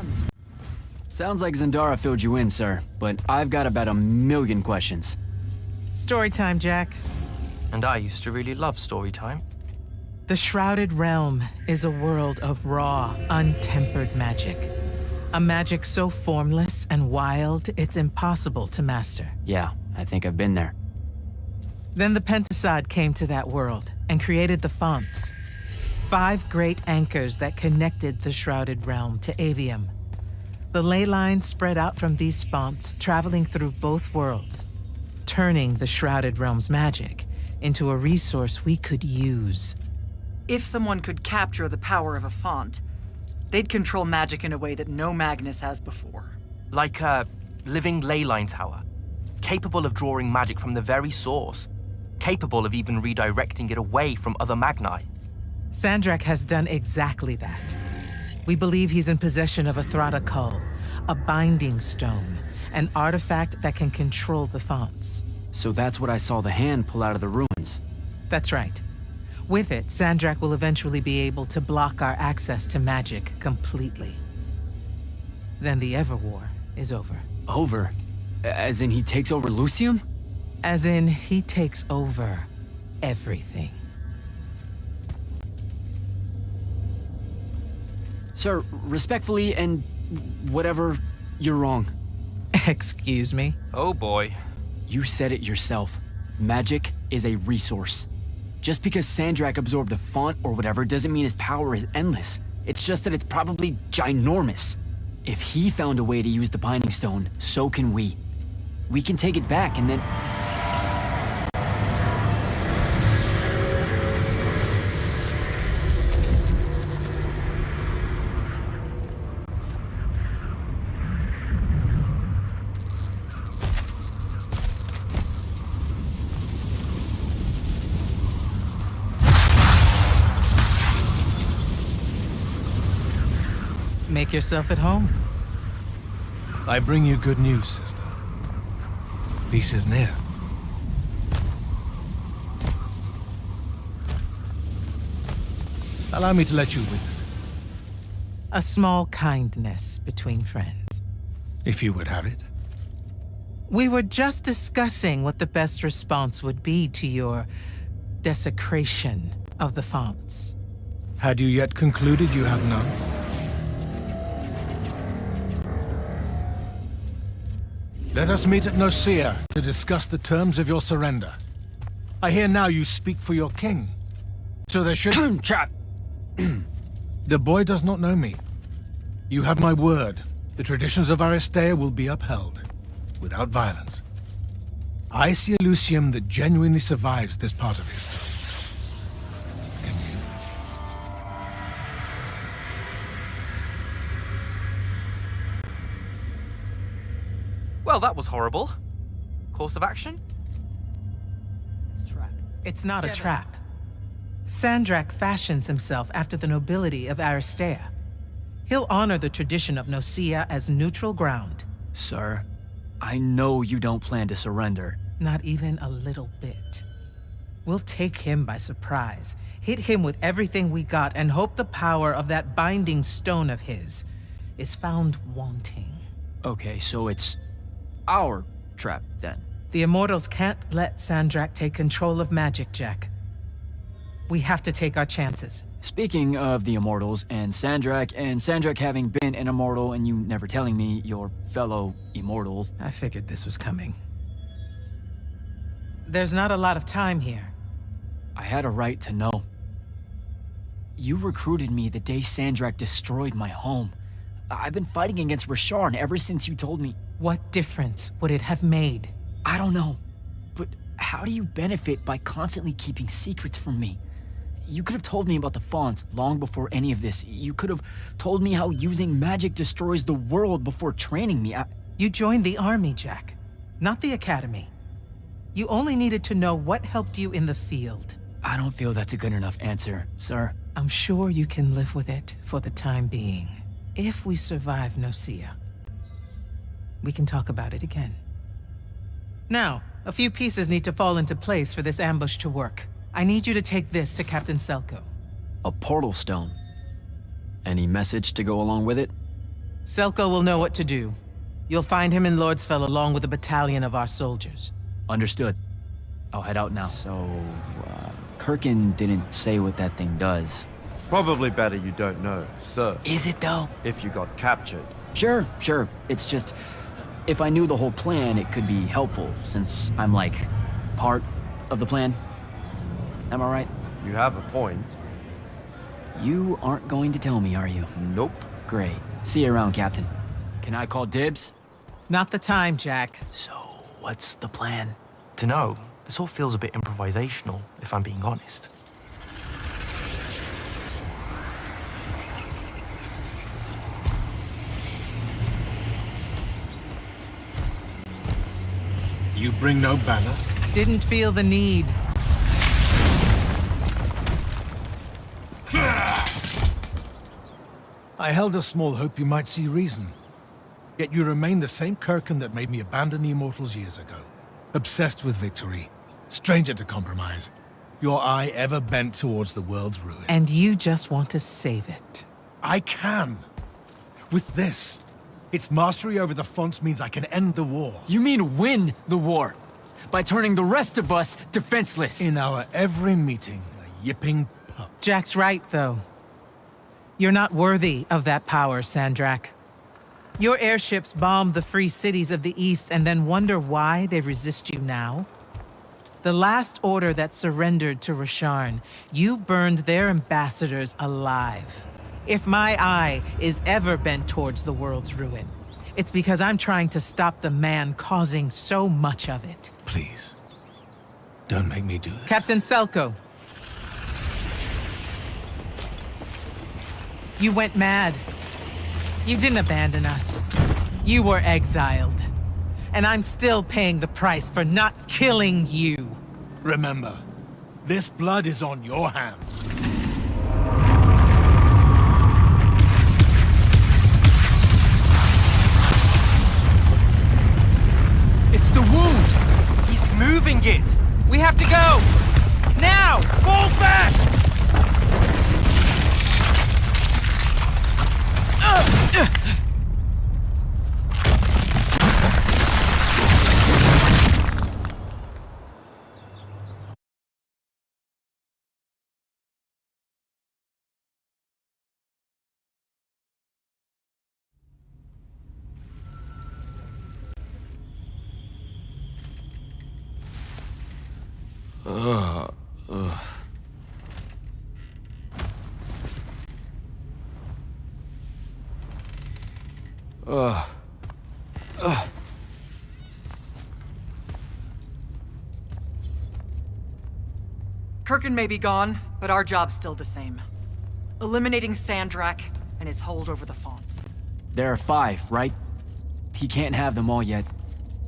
hands. Sounds like Zendara filled you in, sir, but I've got about 1,000,000 questions. Story time, Jack. And I used to really love story time. The Shrouded Realm is a world of raw, untempered magic. A magic so formless and wild, it's impossible to master. Yeah, I think I've been there. Then the Pentasod came to that world and created the fonts. 5 great anchors that connected the Shrouded Realm to Aveum. The ley lines spread out from these fonts, traveling through both worlds, turning the Shrouded Realm's magic into a resource we could use. If someone could capture the power of a font, they'd control magic in a way that no Magnus has before. Like a living ley line tower, capable of drawing magic from the very source, capable of even redirecting it away from other Magni. Sandrak has done exactly that. We believe he's in possession of a Thrata Cull, a binding stone, an artifact that can control the fonts. So that's what I saw the hand pull out of the ruins. That's right. With it, Sandrak will eventually be able to block our access to magic completely. Then the Everwar is over. Over? As in he takes over Lucium? As in, he takes over everything. Sir, respectfully and whatever, you're wrong. Excuse me? Oh boy. You said it yourself. Magic is a resource. Just because Sandrak absorbed a font or whatever doesn't mean his power is endless. It's just that it's probably ginormous. If he found a way to use the Binding Stone, so can we. We can take it back and then... Make yourself at home. I bring you good news, sister. Peace is near. Allow me to let you witness it, A small kindness between friends. if you would have it. We were just discussing what the best response would be to your desecration of the fonts. Had you yet concluded you have none? Let us meet at Nicaea to discuss the terms of your surrender. I hear now you speak for your king. So there should... Chap! The boy does not know me. You have my word. The traditions of Aristea will be upheld, without violence. I see a Lucium that genuinely survives this part of history. Can you? Well, that was horrible. Course of action? It's not a trap. Sandrak fashions himself after the nobility of Aristea. He'll honor the tradition of Nicaea as neutral ground. Sir, I know you don't plan to surrender. Not even a little bit. We'll take him by surprise, hit him with everything we got, and hope the power of that binding stone of his is found wanting. Okay, so it's our trap, then. The Immortals can't let Sandrak take control of magic, Jack. We have to take our chances. Speaking of the Immortals and Sandrak having been an Immortal and you never telling me your fellow Immortal... I figured this was coming. There's not a lot of time here. I had a right to know. You recruited me the day Sandrak destroyed my home. I've been fighting against Rasharn ever since you told me. What difference would it have made? I don't know, but how do you benefit by constantly keeping secrets from me? You could have told me about the fonts long before any of this. You could have told me how using magic destroys the world before training me. You joined the army, Jack, not the academy. You only needed to know what helped you in the field. I don't feel that's a good enough answer, sir. I'm sure you can live with it for the time being. If we survive Nicaea, we can talk about it again. Now, a few pieces need to fall into place for this ambush to work. I need you to take this to Captain Selko. A portal stone. Any message to go along with it? Selko will know what to do. You'll find him in Lordsfell along with a battalion of our soldiers. Understood. I'll head out now. So, Kirkin didn't say what that thing does. Probably better you don't know, sir. Is it though? If you got captured. Sure. It's just, if I knew the whole plan, it could be helpful, since I'm like, part of the plan. Am I right? You have a point. You aren't going to tell me, are you? Nope. Great. See you around, Captain. Can I call dibs? Not the time, Jack. So, what's the plan? Dunno. This all feels a bit improvisational, if I'm being honest. You bring no banner? Didn't feel the need. I held a small hope you might see reason. Yet you remain the same Kirkin that made me abandon the Immortals years ago. Obsessed with victory, stranger to compromise. Your eye ever bent towards the world's ruin. And you just want to save it. I can. With this. Its mastery over the fonts means I can end the war. You mean win the war? By turning the rest of us defenseless? In our every meeting, a yipping pup. Jack's right, though. You're not worthy of that power, Sandrak. Your airships bombed the free cities of the East and then wonder why they resist you now? The last order that surrendered to Rasharn, you burned their ambassadors alive. If my eye is ever bent towards the world's ruin, it's because I'm trying to stop the man causing so much of it. Please. Don't make me do this. Captain Selko. You went mad. You didn't abandon us. You were exiled. And I'm still paying the price for not killing you. Remember, this blood is on your hands. It's the wound! He's moving it! We have to go! Now! Fall back! Kirkin may be gone, but our job's still the same. Eliminating Sandrak and his hold over the fonts. There are 5, right? He can't have them all yet.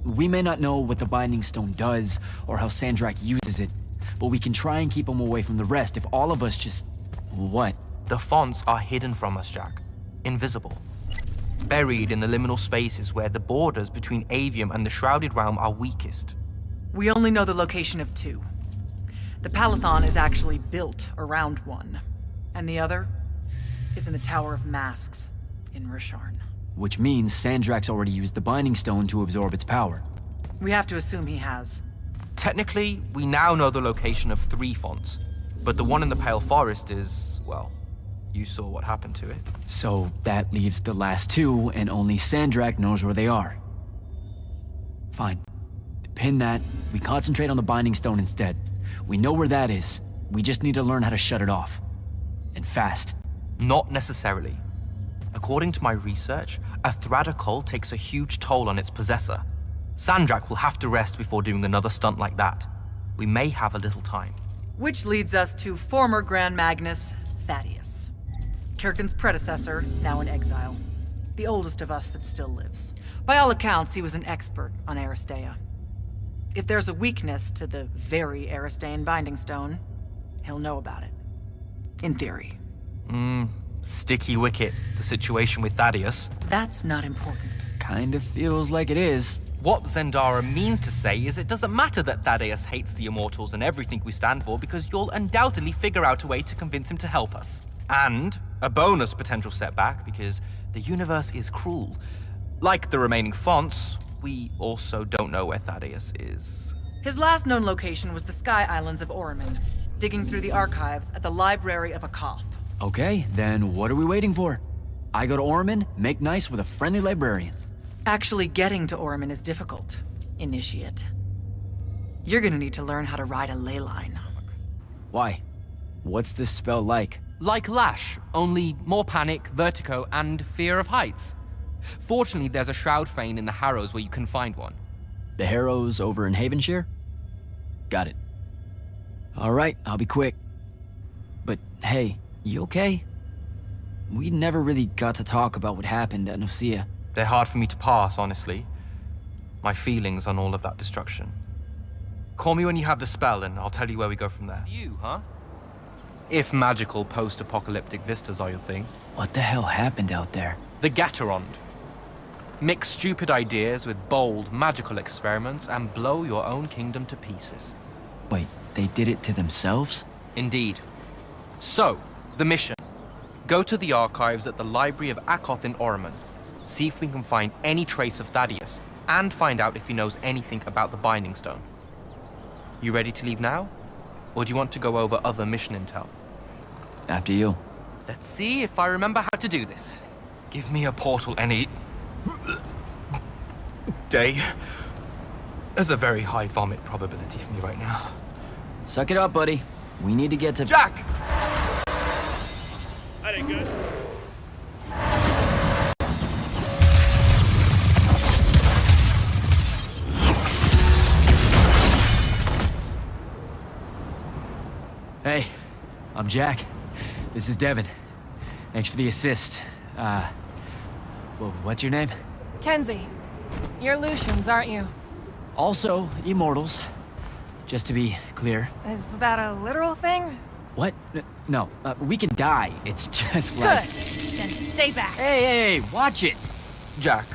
We may not know what the Binding Stone does, or how Sandrak uses it, but we can try and keep him away from the rest if all of us just... what? The fonts are hidden from us, Jack. Invisible. Buried in the liminal spaces where the borders between Aveum and the Shrouded Realm are weakest. We only know the location of 2. The Palathon is actually built around one, and the other is in the Tower of Masks in Rasharn. Which means Sandrak's already used the Binding Stone to absorb its power. We have to assume he has. Technically, we now know the location of 3 fonts, but the one in the Pale Forest is, well, you saw what happened to it. So that leaves the last 2, and only Sandrak knows where they are. Fine. Pin that, we concentrate on the Binding Stone instead. We know where that is. We just need to learn how to shut it off. And fast. Not necessarily. According to my research, a Thradakol takes a huge toll on its possessor. Sandrak will have to rest before doing another stunt like that. We may have a little time. Which leads us to former Grand Magnus, Thaddeus. Kirkin's predecessor, now in exile. The oldest of us that still lives. By all accounts, he was an expert on Aristea. If there's a weakness to the very Aristean Binding Stone, he'll know about it. In theory. Sticky wicket, the situation with Thaddeus. That's not important. Kind of feels like it is. What Zendara means to say is it doesn't matter that Thaddeus hates the Immortals and everything we stand for, because you'll undoubtedly figure out a way to convince him to help us. And a bonus potential setback, because The universe is cruel. Like the remaining fonts, we also don't know where Thaddeus is. His last known location was the Sky Islands of Oriman, digging through the archives at the Library of Akoth. Okay, then what are we waiting for? I go to Orman, make nice with a friendly librarian. Actually getting to Oriman is difficult, Initiate. You're gonna need to learn how to ride a ley line. Why? What's this spell like? Like Lash, only more panic, vertigo, and fear of heights. Fortunately, there's a Shroud Fane in the Harrows where you can find one. The Harrows over in Havenshire? Got it. All right, I'll be quick. But hey, you okay? We never really got to talk about what happened at Nicaea. They're hard for me to pass, honestly. My feelings on all of that destruction. Call me when you have the spell and I'll tell you where we go from there. You, huh? If magical post-apocalyptic vistas are your thing. What the hell happened out there? The Gatorond. Mix stupid ideas with bold, magical experiments and blow your own kingdom to pieces. Wait, they did it to themselves? Indeed. So, the mission. Go to the archives at the Library of Akoth in Orman. See if we can find any trace of Thaddeus, and find out if he knows anything about the Binding Stone. You ready to leave now? Or do you want to go over other mission intel? After you. Let's see if I remember how to do this. Give me a portal any... day. There's a very high vomit probability for me right now. Suck it up, buddy. We need to get to... Jack! That ain't good. Hey, I'm Jack. This is Devin. Thanks for the assist. Well, what's your name? Kenzie. You're Lucians, aren't you? Also, Immortals. Just to be clear. Is that a literal thing? What? No, we can die. It's just Good. like... Then stay back. Hey, watch it! Jack,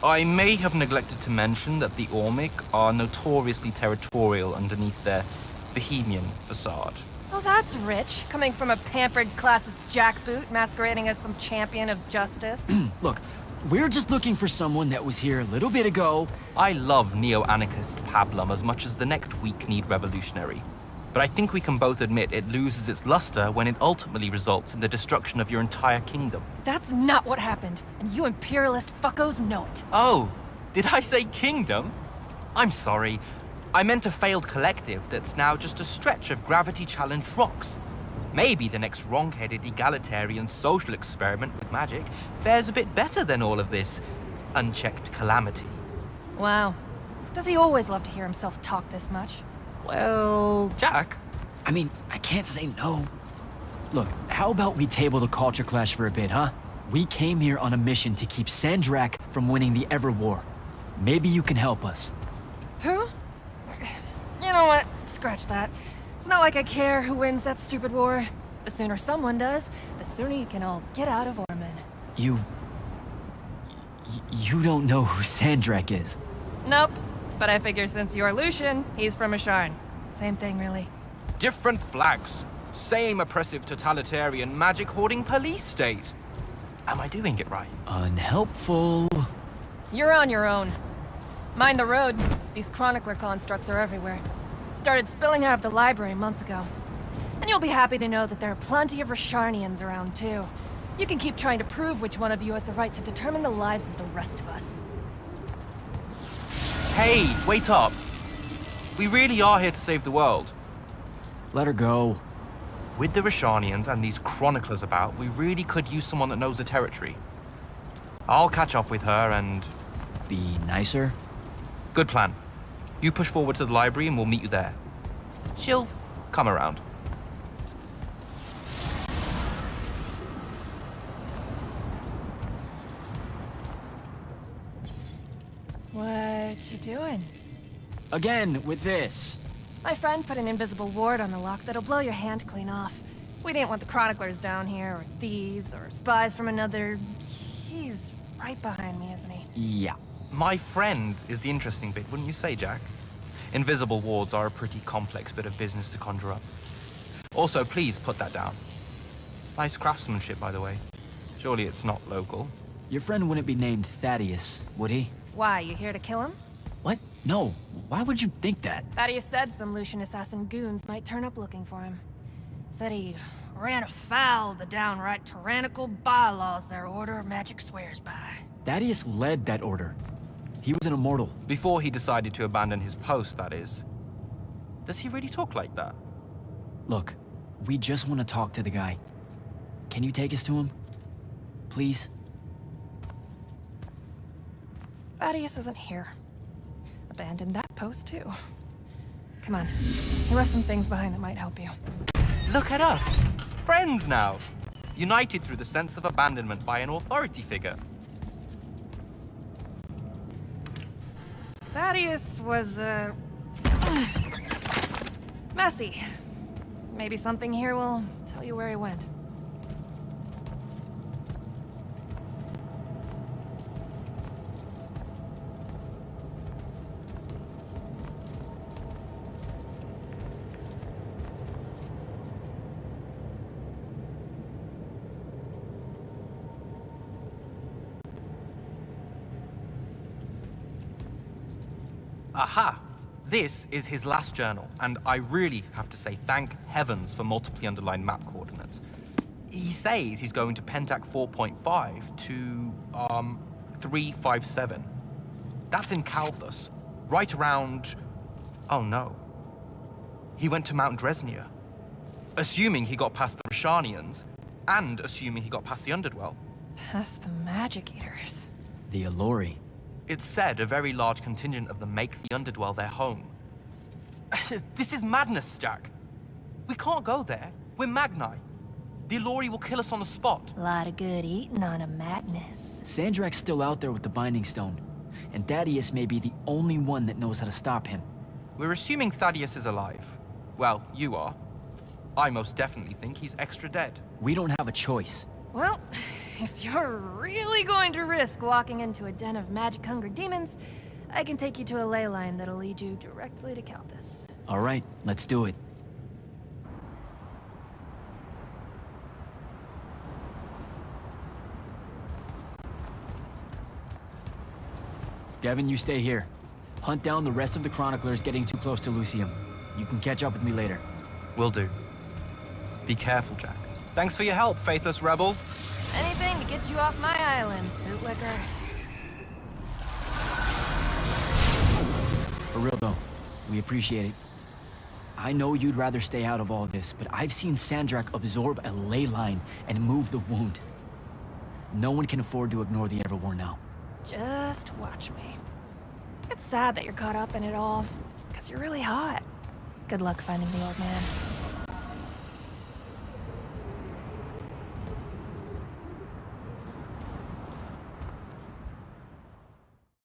I may have neglected to mention that the Ormic are notoriously territorial underneath their bohemian facade. Oh, that's rich. Coming from a pampered classist jackboot masquerading as some champion of justice. Look, we're just looking for someone that was here a little bit ago. I love neo-anarchist pablum as much as the next weak-kneed revolutionary. But I think we can both admit it loses its luster when it ultimately results in the destruction of your entire kingdom. That's not what happened, and you imperialist fuckos know it. Oh, did I say kingdom? I'm sorry. I meant a failed collective that's now just a stretch of gravity-challenged rocks. Maybe the next wrong-headed egalitarian social experiment with magic fares a bit better than all of this unchecked calamity. Wow. Does he always love to hear himself talk this much? Well, Jack, I mean, I can't say no. Look, how about we table the culture clash for a bit, huh? We came here on a mission to keep Sandrak from winning the Ever War. Maybe you can help us. Who? You know what? Scratch that. It's not like I care who wins that stupid war. The sooner someone does, the sooner you can all get out of Orman. You don't know who Sandrak is. Nope. But I figure since you're Lucian, he's from Asharn. Same thing, really. different flags, same oppressive totalitarian magic-hoarding police state. Am I doing it right? Unhelpful. You're on your own. Mind the road. These chronicler constructs are everywhere. Started spilling out of the library months ago. And you'll be happy to know that there are plenty of Rasharnians around, too. You can keep trying to prove which one of you has the right to determine the lives of the rest of us. Hey, wait up. We really are here to save the world. Let her go. With the Rasharnians and these chroniclers about, we really could use someone that knows the territory. I'll catch up with her and... Be nicer? Good plan. You push forward to the library and we'll meet you there. She'll come around. What you doing? Again, with this. My friend put an invisible ward on the lock that'll blow your hand clean off. We didn't want the chroniclers down here, or thieves, or spies from another... He's right behind me, isn't he? Yeah. My friend is the interesting bit, wouldn't you say, Jack? Invisible wards are a pretty complex bit of business to conjure up. Also, please put that down. Nice craftsmanship, by the way. Surely it's not local. Your friend wouldn't be named Thaddeus, would he? Why, you here to kill him? What? No. Why would you think that? Thaddeus said some Lucian assassin goons might turn up looking for him. Said he ran afoul of the downright tyrannical bylaws their order of magic swears by. Thaddeus led that order. He was an immortal. Before he decided to abandon his post, that is. Does he really talk like that? Look, we just want to talk to the guy. Can you take us to him? Please? Thaddeus isn't here. Abandoned that post, too. Come on. He left some things behind that might help you. Look at us! Friends now! United through the sense of abandonment by an authority figure. Thaddeus was, messy. Maybe something here will tell you where he went. Aha! This is his last journal, and I really have to say thank heavens for multiply underlined map coordinates. He says he's going to Pentac 4.5 to, 357. That's in Calthus, right around... Oh no. He went to Mount Dresnia. Assuming he got past the Rashanians, and assuming he got past the Underdwell. Past the Magic Eaters. The Allori. It's said a very large contingent of them make the Underdwell their home. This is madness, Jack. We can't go there. We're Magni. The Allori will kill us on the spot. A lot of good eating on a madness. Sandrak's still out there with the Binding Stone, and Thaddeus may be the only one that knows how to stop him. We're assuming Thaddeus is alive. Well, you are. I most definitely think he's extra dead. We don't have a choice. Well, if you're really going to risk walking into a den of magic-hungry demons, I can take you to a ley line that'll lead you directly to Calthus. All right, let's do it. Devin, you stay here. Hunt down the rest of the Chroniclers getting too close to Lucium. You can catch up with me later. Will do. Be careful, Jack. Thanks for your help, faithless rebel. Anything to get you off my islands, bootlicker. For real though, we appreciate it. I know you'd rather stay out of all this, but I've seen Sandrak absorb a ley line and move the wound. No one can afford to ignore the Everwar now. Just watch me. It's sad that you're caught up in it all, because you're really hot. Good luck finding the old man.